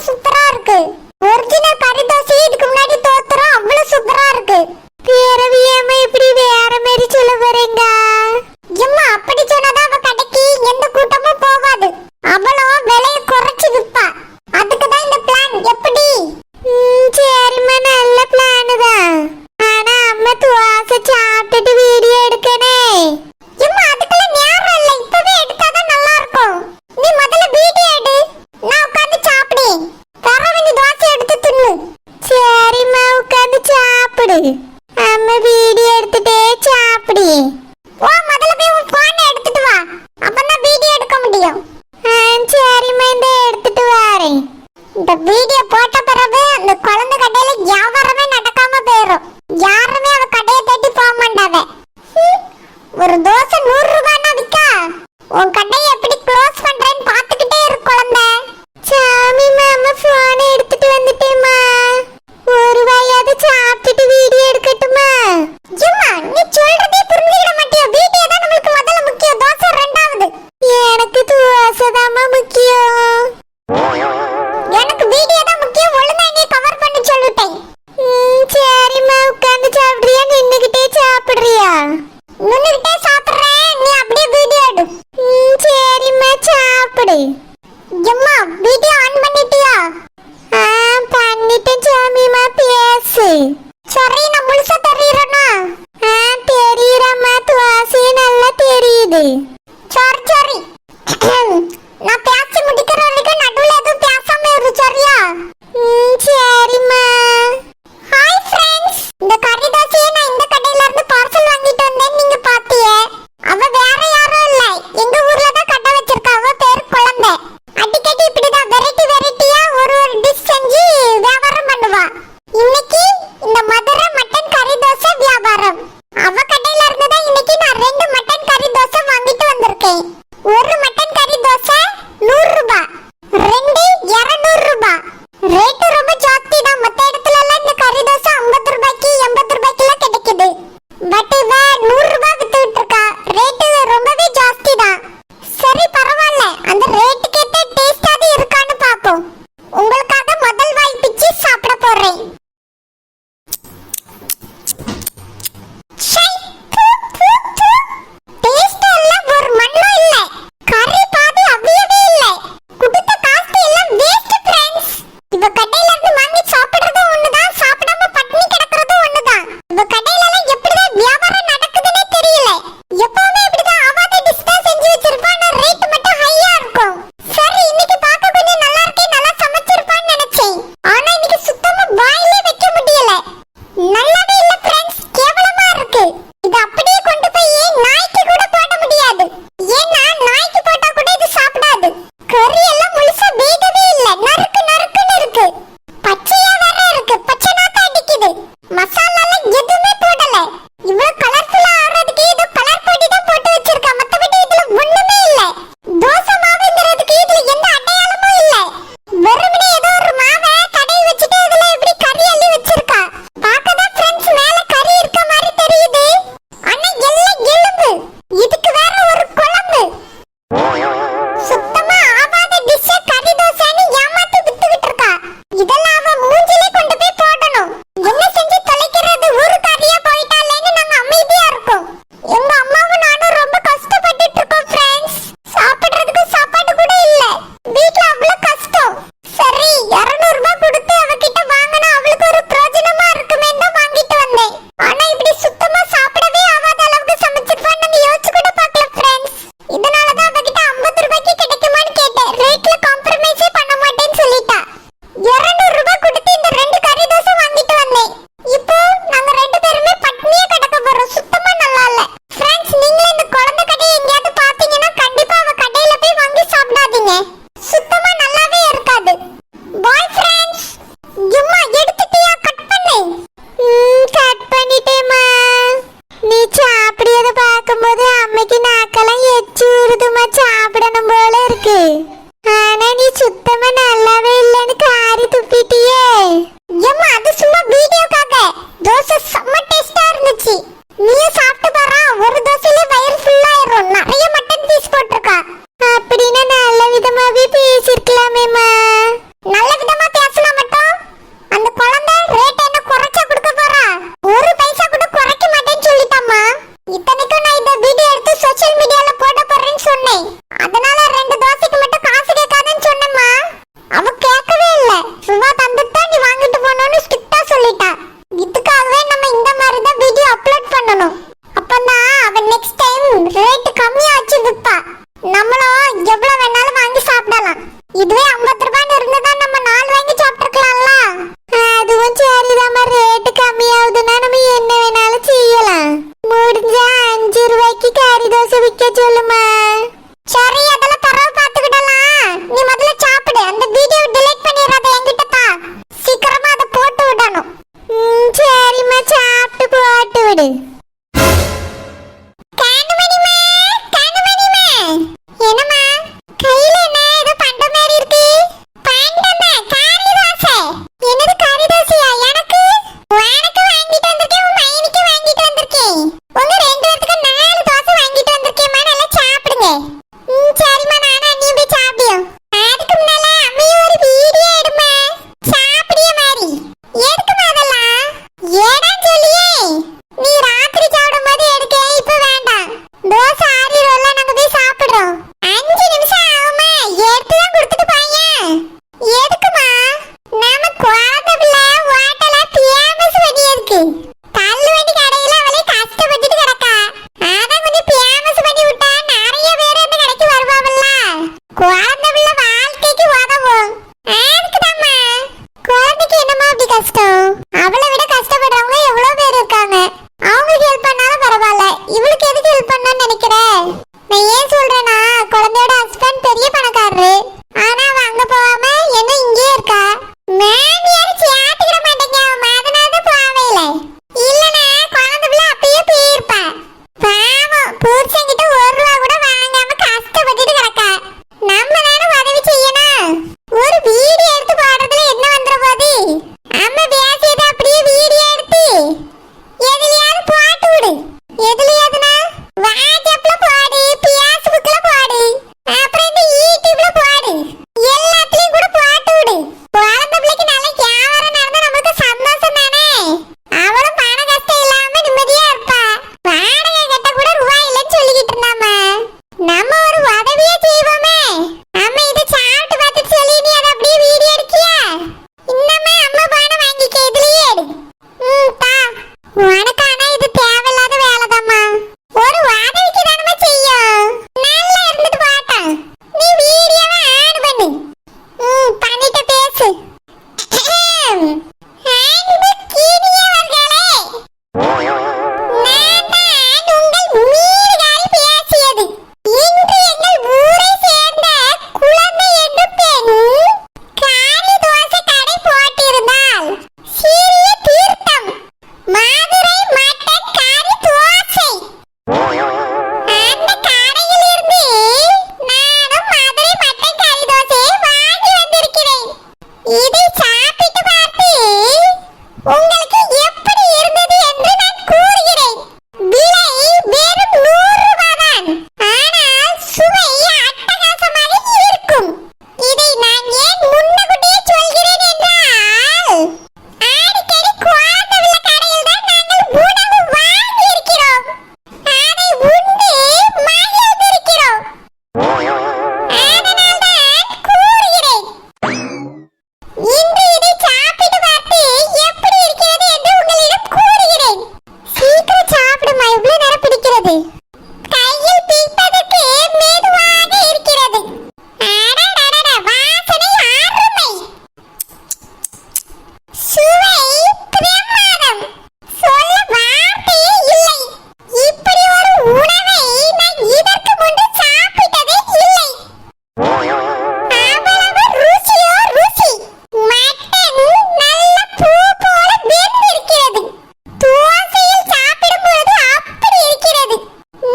சூப்பரா இருக்கு. ஒரிஜினல் கறி தோசை இதுக்கு முன்னாடி தோத்துறோம், அவ்வளவு சூப்பரா இருக்கு. பிறவியம்மா இப்படி வேற மாதிரி சொல்ல போறீங்க? எம்மா அப்படி சொன்னாதான் அவ கடைக்கு எந்த கூட்டமும் போகாது. அவளும் விலையை குறைச்சு விப்பா. அதுக்கு தான் இந்த பிளான். எப்படி? சரிம்மா, நல்ல பிளான் தான். ஆனா அம்மா தோசை சாப்பிட்டுட்டு வீடியோ எடுக்கனே. எம்மா அதுக்கெல்லாம் நேரம் இல்லை, இப்பவே எடுத்தாதான் நல்லா இருக்கும். நீ முதல்ல வீடியோ எடு, நான் உட்கார்ந்து சாப்பிடுறேன். பிறகு நீ தோசை எடுத்து தின்னு. சரிம்மா, உட்காந்து சாப்பிடு. அம்மா வீடியோ எடுத்துட்டே சாப்பிடு. ஓ முதல்ல போய் உன் போனை எடுத்துட்டு வா, அப்பதான் வீடியோ எடுக்க முடியும். சரிம்மா, இந்த எடுத்துட்டு வரேன். இந்த வீடியோ போட்ட பிறகு அந்த குழந்தை கடையில வியாபாரமே நடக்காம போயிடும். யாருமே அவ கடையை தேடி போக மாட்டாவ. ஒரு தோசை 100 ரூபாய்னா விக்கா. உன் கடையை எப்படி க்ளோஸ் பண்றேன்னு பாத்துக்கிட்டே இருக்கு குழந்தை. சாமி மாமா போனை எடுத்துட்டு வந்துட்டேம்மா. ஒரு வாயாவது சாப்பிட்டுட்டு வீடியோ எடுக்கட்டுமா? ஏம்மா நீ சொல்றதே புரிஞ்சுக்கிட மாட்டியா? வீடியோ தான் நமக்கு முதல்ல முக்கியம், தோசை ரெண்டாவது. எனக்கு தோசை தாம்மா முக்கியம். எனக்கு வீடியோ தான் முக்கியம். ஒழுங்கா நீ கவர் பண்ணி சொல்லிட்டேன். சரிம்மா, உட்காந்து சாப்பிடுறியா நின்னுகிட்டே சாப்பிடுறியா? நின்னுகிட்டே சாப்பிடுறேன், நீ அப்படியே வீடியோ எடு. சரிம்மா, சாப்பிடு. எம்மா வீடியோ ஆன் பண்ணிட்டியா? பண்ணிட்டேன் சாமிமா, பேசு. சரி, நான் முழுசா தெரியுறேனா? தெரியுறம்மா, தோசை நல்லா தெரியுது. சரி சரி, நான் பேசி முடிக்கிற வரைக்கும் நடுவுல எதுவும் பேசாம இரு, சரியா? சரிம்மா. ஹாய் ஃப்ரெண்ட்ஸ், இந்த கறி தோசையை நான் இந்த கடையில இருந்து பார்சல் வாங்கிட்டு வந்தேன். நீங்க பாத்தியே, அவ வேற யாரும் இல்ல, எங்க ஊர்ல தான் கடை வச்சிருக்கா. அவ பேர் குழந்தை. அடிக்கடி இப்படிதான் வெரைட்டி வெரைட்டியா ஒரு டிஷ் செஞ்சு வியாபாரம் பண்ணுவா. இன்னைக்கு இந்த மதுரை மட்டன் கறி தோசை வியாபாரம். அவ கடையில இருந்து தான் இன்னைக்கு நான் 2 மட்டன் கறி தோசை வாங்கிட்டு வந்திருக்கேன். ஒரு மட்டன் கறி தோசை 100 ரூபாய், 2 200 ரூபாய். ரேட் ரொம்ப ஜாஸ்தி தான். மத்த இடத்துல எல்லாம் இந்த கறி தோசை 50 ரூபாய்க்கு 80 ரூபாய்க்குலாம் கிடைக்குது. பட் இவ 100 ரூபாய் வித்துட்டு இருக்கா. ரேட் ரொம்பவே ஜாஸ்தி தான். சரி பரவாயில்ல, அந்த ரேட்டுக்கு ஏத்த டேஸ்டாது இருக்கான்னு பாப்போம். உங்களுக்காக முதல் வாய் பிச்சு சாப்பிட போறேன். டேஸ்ட் எல்லாம் ஒரு மண்ணும் இல்ல, கறி பாதி அவியவே இல்ல. குடுத்த காசு எல்லாம் வேஸ்ட் ஃப்ரெண்ட்ஸ். இவ கடையில இருந்து வாங்கி சாப்பிடுறது ஒண்ணுதான், சாப்பிடாம பட்டினி கிடக்குறது ஒண்ணுதான். இவ கடையில எல்லாம் எப்படிதான் வியாபாரம் நடக்குதுன்னே தெரியல. எப்பவுமே இப்படிதான் ஆவாத டிஷ் தான் செஞ்சு வச்சிருப்பா, ஆனா ரேட் மட்டும் ஹையா இருக்கும். சரி, இன்னைக்கு பார்க்க கொஞ்சம் நல்லா இருக்கே, நல்லா சமைச்சிருப்பான்னு நினைச்சேன். ஆனா இன்னைக்கு சுத்தமா வாயிலே வைக்க முடியல. நல்லாவே இல்ல ஃப்ரெண்ட்ஸ், கேவலமா இருக்கு. இது அப்படியே கொண்டு போய் நாய்க்கு கூட போட முடியாது. ஏன்னா நாய்க்கு போட்டா கூட இது சாப்பிடாது. கறி எல்லாம் முழுசா வேகவே இல்ல, நறுக்கு நறுக்குன்னு இருக்கு. பச்சையா வேற இருக்கு, பச்சை நாத்தம் அடிக்குது. மசாலா எல்லாம் எதுவுமே போடல. இவ்வளவு கலர்ஃபுல்லா ஆறதுக்கு ஏதோ கலர் பொடி தான் போட்டு வச்சிருக்கா. மத்தபடி இதுல ஒண்ணுமே இல்ல. தோசை மாவுங்கிறதுக்கு இதுல எந்த அடையாளமும் இல்ல. வெறுமனே ஏதோ ஒரு மாவை தடவி வச்சுட்டு இதுல இப்படி கறி அள்ளி வச்சிருக்கா. பார்க்கதான் ஃப்ரெண்ட்ஸ் மேல கறி இருக்க மாதிரி தெரியுது, ஆனா எல்லாம் எலும்பு. இதுக்கு வேற ஒரு குழம்பு. சுத்தமா ஆவாத டிஷ் கறி தோசைன்னு ஏமாத்தி வித்துக்கிட்டு இருக்கா. இதெல்லாம் அவ மூஞ்சிலே கொண்டு போய் போடணும். என்ன செஞ்சு தொலைக்கிறது, ஒரு கறியா போயிட்டாலேன்னு நாங்க அமைதியா இருக்கோம். எங்க அம்மாவும் நானும் ரொம்ப கஷ்டப்பட்டுட்டு இருக்கோம் ஃப்ரெண்ட்ஸ். சாப்பிடுறதுக்கு சாப்பாடு கூட இல்ல, வீட்ல அவ்வளவு கஷ்டம். சரி, 200 ரூபாய் கொடுத்து அவகிட்ட வாங்கினா அவளுக்கு ஒரு பிரயோஜனமா இருக்குமே தான் வாங்கிட்டு வந்தேன். ஆனா இப்படி சுத்தமா சாப்பிடவே ஆகாத அளவுக்கு சமைச்சிருப்பான்னு நாங்க யோசிச்சு கூட பார்க்கல ஃப்ரெண்ட்ஸ். இதனாலதான் அவகிட்ட 50 ரூபாய்க்கு கிடைக்குமான்னு கேட்டேன். ரேட்ல காம்ப்ரமைஸே பண்ண மாட்டேன்னு சொல்லிட்டா. 200 ரூபாய் கொடுத்து இந்த 2 கறி தோசை வாங்கிட்டு வந்தேன். இப்போ நாங்க 2 பேருமே பட்னியா கிடக்க போறோம். சுத்தமா நல்லா இல்ல ஃப்ரெண்ட்ஸ். நீங்களே இந்த குழந்தை கடையை எங்கேயாவது பாத்தீங்கன்னா கண்டிப்பா அவ கடையில போய் வாங்கி சாப்பிடாதீங்க. சுத்தமா நல்லாவே இருக்காது. Bye friends. எம்மா எடுத்துட்டியா? கட் பண்ணு. கட் பண்ணிட்டேம்மா. நீ சாப்பிடியத பார்க்கும்போது அம்மைக்கு நாக்கெல்லாம் எச்சு ஊறுதுமா, சாப்பிடணும் போல இருக்கு. ஆனா நீ சுத்தமா நல்லாவே இல்லைன்னு காரி துப்பிட்டியே. எம்மா அது சும்மா வீடியோக்காக. தோசை செம்ம டேஸ்டா இருந்துச்சு. நீயும் சாப்பிட்டு பாரு, ஒரு தோசையிலே வயிறு ஃபுல் ஆயிரும். நிறைய மட்டன் பீஸ் போட்டிருக்கா. அப்படின்னா நல்ல விதமாவே பேசிருக்கலாமேம்மா. நல்ல விதமா எதுக்குமா? நம்ம குழந்தை பிள்ளை ஹோட்டல்ல ஃபேமஸ் பண்ணி இருக்கு. தள்ளு வண்டி கடையில அவளே கஷ்டப்பட்டுட்டு கிடக்கா. அத கொஞ்சம் ஃபேமஸ் பண்ணி விட்டா நிறைய பேர் இந்த கடைக்கு வருவாங்கல்ல. குழந்தை பிள்ளை வாழ்க்கைக்கு உதவும். அதுக்குதாம்மா. குழந்தைக்கு என்னமா அப்படி கஷ்டம்? அவளை விட கஷ்டப்படுறவங்க எவ்வளவு பேர் இருக்காங்க. அவங்களுக்கு ஹெல்ப் பண்ணாலும் பரவாயில்ல. இவளுக்கு எதுக்கு ஹெல்ப் பண்ணணும்னு நினைக்கிறேன்? நான் ஏன் சொல்றேன்னா குழந்தையோட ஹஸ்பண்ட் பெரிய பணக்காரரு. ஆனா அவ அங்க போகாம என்ன இங்கேயே இருக்கா. மாமியார் சேர்த்துக்கிட மாட்டேங்க. அதனால போகவே இல்லை. இல்லனா குழந்தை பிள்ளை அப்பயே போயிருப்பா. பாவம் புருஷன்கிட்ட 1 ரூபா கூட வாங்காம கஷ்டப்பட்டுட்டு கிடக்கா. நம்ம தானே உதவி செய்யணும். ஒரு வீடியோ எடுத்து போடுறதுல என்ன வந்துற போது? அம்மா பேசியதை அப்படியே வீடியோ எடுத்து எதுலயாவது போட்டு விடு. எதுலயாதுன்னா வாட்ஸ்அப்ல போடு, பேஸ்புக்ல போடு, அப்புறம் இந்த யூடியூப்ல போடு. எல்லாத்துலயும் கூட போட்டு விடு. குழந்தை பிள்ளைக்கு நல்ல வியாபாரம் நடந்தா நமக்கு சந்தோஷம் தானே. அவளும் பண கஷ்டம் இல்லாம நிம்மதியா இருப்பா. வாடகை கட்ட கூட ரூபாய் இல்லைன்னு சொல்லிக்கிட்டு இருந்தாமா. நம்ம ஒரு உதவியே செய்வோமே. அம்மா இதை சாப்பிட்டு பார்த்துட்டு சொல்லி நீ அதை அப்படியே வீடியோ எடுக்கியா? இன்னமே அம்மா பணம் வாங்கிக்க, இதுலயே எடு. தா. உனக்கு ஆனா இது தேவையில்லாத வேலைதாம்மா. ஒரு உதவிக்கு தானே செய்யும். நல்லா இருந்துட்டு போட்டோம். நீ வீடியோவை ஆன் பண்ணு. பண்ணிட்டு பேசு. அன்பு கிணியவர்களே, நான் தான் உங்கள் மீறுகாரி பேசியது. இன்று எங்கள் ஊரை சேர்ந்த குழந்தை என்ற பெண் காரி தோசை கடை போட்டிருந்தாள். சிறிய தீர்த்தம் மதுரை மட்டன் காரி தோசை. அந்த கடையில் இருந்து நானும் மதுரை மட்டன் காரி தோசையை வாங்கி வந்திருக்கிறேன். இதை சாப்பிட்டு பார்த்து உங்களுக்கு எப்படி இருந்தது என்று நான் கூறுகிறேன். விலை வெறும் 100 ரூபாய் தான். ஆனால் சுவை அட்டகாசமாக இருக்கும். இதை நான் ஏன் முன்னக்கூட்டியே சொல்கிறேன் என்றால், அடிக்கடி குழந்தை உள்ள கடையில் தான் நாங்கள் உணவு வாங்கி இருக்கிறோம். அதை உண்டு மகிழ்ந்திருக்கிறோம். அதனால் தான் கூறுகிறேன். இன்று இதை சாப்பிட்டு பார்த்து எப்படி இருக்கிறது என்று உங்களிடம் கூறுகிறேன். சீக்கிரம் சாப்பிடுமா, எவ்வளவு நேரம் பிடிக்கிறது? கையில் பிடிப்பதற்கு மெதுவாக இருக்கிறது. அடடடட, வாசனை அருமை. சுவை பிரமாதம். சொல்ல வார்த்தையே இல்லை. இப்படி ஒரு உணவை நான் இதற்கு முன்பு சாப்பிட்டதே இல்லை. அவ்வளவு ருசியோ ருசி. மட்டன் நல்ல பூ போல வெந்திருக்கிறது. தோசையில் சாப்பிடும் பொழுது அப்படி இருக்கிறது.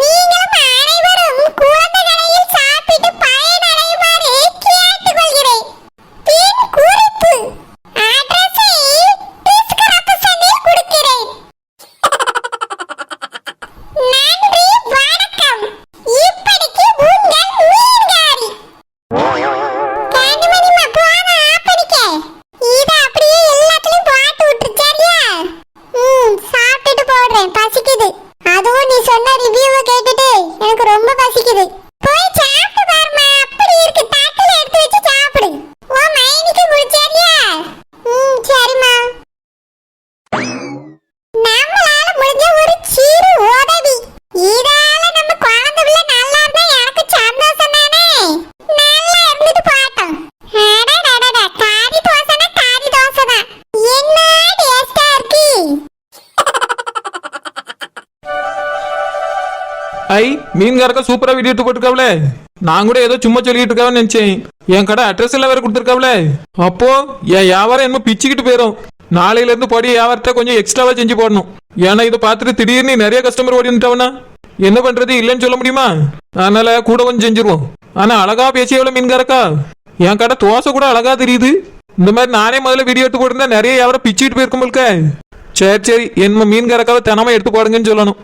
நீங்களும் அனைவரும் குழந்தை கடையில் சாப்பிட்டு பயனடையுமாறு கேட்டுக்கொள்கிறேன். பின் குறிப்பு அட்ரஸை டிஸ்கிரிப்ஷனில் கொடுக்கிறேன். நன்றி, வணக்கம். இப்படிக்கு உங்கள் மீன்காரி. கனிமணிமா, போன ஆப்படிக்க. இத அப்படியே எல்லாத்துலயும் போட்டு விட்டு, சரியா? சாப்பிட்டுட்டு போடுறேன், பசிக்குது. அதுவும் நீ சொன்ன ரிவ்யூவை கேட்டுட்டு எனக்கு ரொம்ப பசிக்குது. போய் சாப்பிட்டு பாருமா, அப்படி இருக்கு. தட்டுல எடுத்து வச்சு சாப்பிடு. உன் மைனிக்கு கொடு, சரியா? சரிம்மா. நம்மளால முடிஞ்ச ஒரு சிறு உதவி. இதால நம்ம குழந்தை பிள்ளை நல்லா இருந்தா எனக்கு சந்தோஷம் தானே. நல்லா இருந்துட்டு போட்டோம். அடடடட, காரி தோசைனா காரி தோசை தான். என்ன டேஸ்டா இருக்கு. ஐ, மீன்காரக்கா சூப்பரா வீடியோ எடுத்து போட்டுருக்காவளே. நான் கூட ஏதோ சும்மா சொல்லிட்டு இருக்காவன்னு நினைச்சேன். என் கடை அட்ரஸ் எல்லாம் வேற கொடுத்துருக்காவளே. அப்போ என் வியாபாரம் என்ன பிச்சுக்கிட்டு போயிடும். நாளையில இருந்து பொடி வியாபாரத்தை கொஞ்சம் எக்ஸ்ட்ராவா செஞ்சு போடணும். ஏன்னா இதை பார்த்துட்டு திடீர்னு நிறைய கஸ்டமர் ஓடி வந்துட்டவனா என்ன பண்றது, இல்லைன்னு சொல்ல முடியுமா? அதனால கூட கொஞ்சம் செஞ்சிருவோம். ஆனா அழகா பேசியவள மீன்காரக்கா. என் கடை தோசை கூட அழகா தெரியுது. இந்த மாதிரி நானே முதல்ல வீடியோ எடுத்து போட்டிருந்தா நிறைய வியாபாரம் பிச்சுக்கிட்டு போயிருக்கும் போல்க. சரி சரி, என்ன மீன்காரக்காவை தினமா எடுத்து போடுங்கன்னு சொல்லணும்.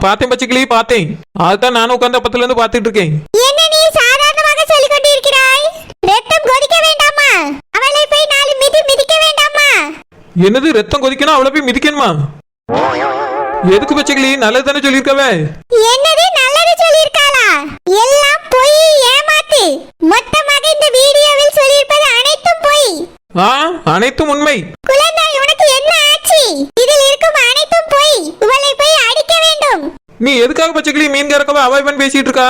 பார்த்தேன் பச்சைக்கிளி, பார்த்தேன். அதுதான் நானும் உட்கார்ந்து அப்பத்துல இருந்து பார்த்துட்டு இருக்கேன். என்ன நீ சாதாரணமாக சொல்லிக் கொண்டிருக்கிறாய்? ரத்தம் கொதிக்க வேண்டாமா? அவளை போய் 4 மிதி மிதிக்க வேண்டாமா? என்னது ரத்தம் கொதிக்கணும், அவளை போய் மிதிக்கணுமா? எதுக்கு பச்சைக்கிளி, நல்லது தானே சொல்லியிருக்கவே. என்னது நல்லது சொல்லியிருக்காளா? எல்லாம் பொய், ஏமாத்து. மொத்தமா அனைத்தும் உண்மை. குழந்தாய் உனக்கு என்ன ஆச்சு? இதில் இருக்கும் அனைத்தும் பொய். இவளை போய் அடிக்க வேண்டும். நீ எதுக்காக பச்சைக்கிளி மீன்காரக்கவா அவாய்ட் பண்ணி பேசிட்டு இருக்கா?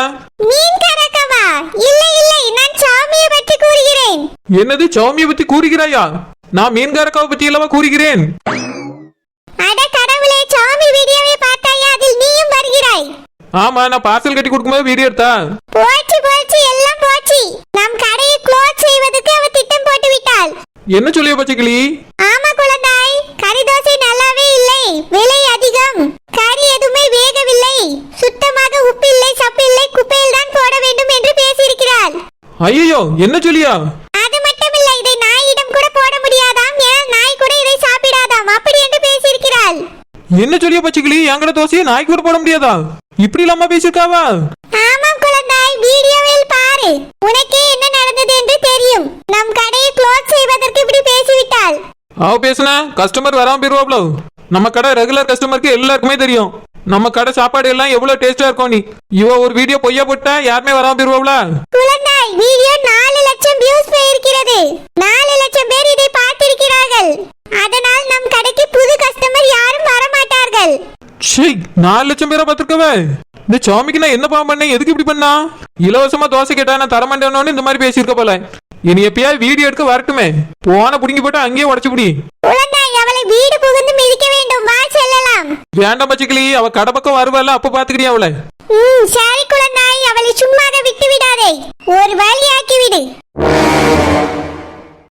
மீன் கறக்கவா? இல்லை இல்லை, நான் சாமியை பற்றி கூறுகிறேன். என்னது சௌமியை பத்தி கூறுகிறாயா? நான் மீன்காரக்காவை பத்தி அல்லவா கூறுகிறேன். அட கடவுளே, சாமி வீடியோவை பார்த்தாயா? அதில் நீயும் வருகிறாய். ஆமா, நான் பார்சல் கட்டி கொடுக்கும்போது வீடியோ எடுத்தா. போச்சு போச்சு, எல்லாம் போச்சு. நம் கடையை க்ளோஸ் செய்வதற்கு அவ திட்டம் போட்டு விட்டாள். என்ன சொல்லிய பச்சைக்கிளி? ஆமா குழந்தாய், கறி தோசை நல்லாவே இல்லை, விலை அதிகம், கறி எதுவுமே வேகவில்லை, சுத்தமாக உப்பில்லை, சப்பில்லை, குப்பையில் தான் போட வேண்டும் என்று பேசியிருக்கிறாள். ஐயோ, என்ன சொல்லியா? அது மட்டுமில்லை, இதை நாயிடம் கூட போட முடியாதாம், ஏன் நாய் கூட இதை சாப்பிடாதாம், அப்படி என்று பேசியிருக்கிறாள். என்ன சொல்லிய பச்சைக்கிளி? எங்கட தோசையை நாய்க்கு கூட போட முடியாதா? இப்படி இல்லாம பேசிருக்காவா? ஆமாம் குழந்தாய், வீடியோவில் பாரு, உனக்கே என்ன நடந்தது என்று தெரியும். நம் கடையை க்ளோஸ் செய்வதற்கு இப்படி பேசிவிட்டாள். அவ பேசுனா கஸ்டமர் வராம போயிருவாப்ளோ. நம்ம கடை ரெகுலர் கஸ்டமருக்கு எல்லாருக்குமே தெரியும் நம்ம கடை சாப்பாடு எல்லாம் எவ்வளவு டேஸ்டா இருக்கும். நீ இவ ஒரு வீடியோ பொய்யா போட்டா யாருமே வராம போயிருவாப்ளா? குழந்தாய், வீடியோ 4 லட்சம் வியூஸ் போயிருக்கிறது. 4 லட்சம் பேர் இதை பார்த்திருக்கிறார்கள். அதனால் நம் கடைக்கு புது கஸ்டமர் யாரும் வர மாட்டார்கள். 4 லட்சம் பேரை பார்த்திருக்கவ. இந்த சாமிக்கு நான் என்ன பாவம் பண்ணேன்? எதுக்கு இப்படி பண்ணா? இலவசமா தோசை கேட்டா நான் தரமாட்டேன்னு இந்த மாதிரி பேசியிருக்க போல. இனி எப்பயாவது வீடியோ எடுக்க வரட்டுமே, போன புடிங்கி போட்டு அங்கேயே உடச்சு புடி. குழந்தாய், அவளை வீடு புகுந்து மிதிக்க வேண்டும், வா செல்லலாம். வேண்டாம் பச்சைக்கிளி, அவ கடை பக்கம் வருவாள், அப்ப பாத்துக்கிறியா அவளை? சரி குழந்தாய், அவளை சும்மாக விட்டு விடாதே. ஒருவர்